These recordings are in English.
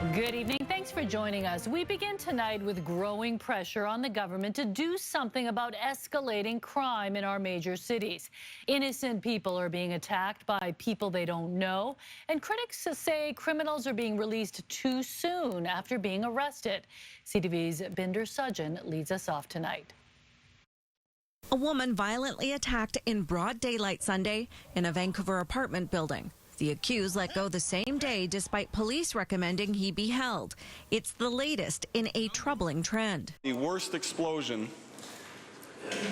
Good evening. Thanks for joining us. We begin tonight with growing pressure on the government to do something about escalating crime in our major cities. Innocent people are being attacked by people they don't know, and critics say criminals are being released too soon after being arrested. CTV's Binder Sujin leads us off tonight. A woman violently attacked in broad daylight Sunday in a Vancouver apartment building. The accused let go the same day despite police recommending he be held. It's the latest in a troubling trend. The worst explosion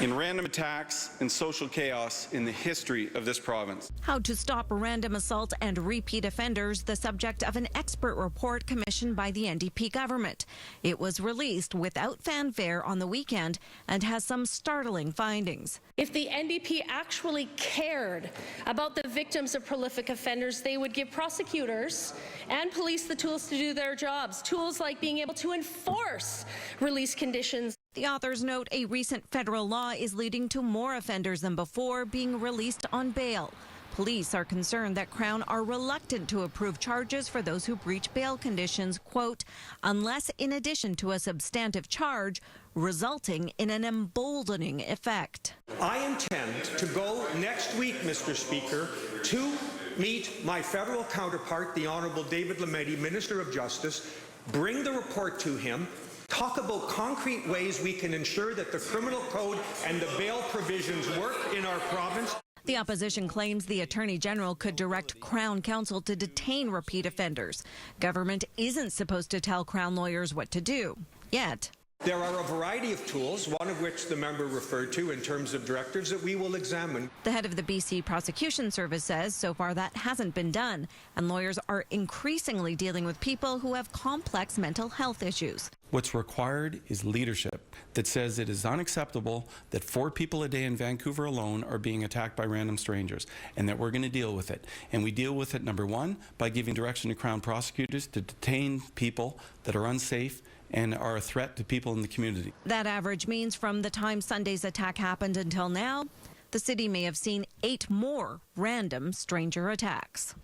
in random attacks and social chaos in the history of this province. How to stop random assault and repeat offenders, the subject of an expert report commissioned by the NDP government. It was released without fanfare on the weekend and has some startling findings. If the NDP actually cared about the victims of prolific offenders, they would give prosecutors and police the tools to do their jobs, tools like being able to enforce release conditions. The authors note a recent federal law is leading to more offenders than before being released on bail. Police are concerned that Crown are reluctant to approve charges for those who breach bail conditions, quote, unless in addition to a substantive charge, resulting in an emboldening effect. I intend to go next week, Mr. Speaker, to meet my federal counterpart, the Honourable David Lametti, Minister of Justice, bring the report to him, talk about concrete ways we can ensure that the criminal code and the bail provisions work in our province. The opposition claims the Attorney General could direct Crown Counsel to detain repeat offenders. Government isn't supposed to tell Crown lawyers what to do, yet. There are a variety of tools, one of which the member referred to in terms of directives that we will examine. The head of the BC Prosecution Service says so far that hasn't been done, and lawyers are increasingly dealing with people who have complex mental health issues. What's required is leadership that says it is unacceptable that 4 people a day in Vancouver alone are being attacked by random strangers, and that we're going to deal with it. And we deal with it, number one, by giving direction to Crown prosecutors to detain people that are unsafe and are a threat to people in the community. That average means from the time Sunday's attack happened until now, the city may have seen 8 more random stranger attacks.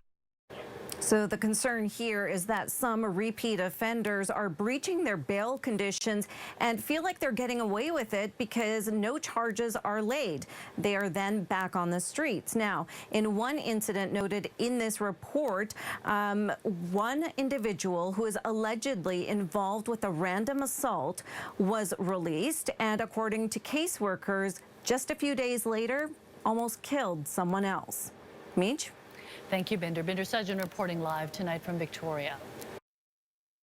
So the concern here is that some repeat offenders are breaching their bail conditions and feel like they're getting away with it because no charges are laid. They are then back on the streets. Now, in one incident noted in this report, one individual who is allegedly involved with a random assault was released, and according to caseworkers, just a few days later, almost killed someone else. Meej? Thank you, Binder. Binder Sujin reporting live tonight from Victoria.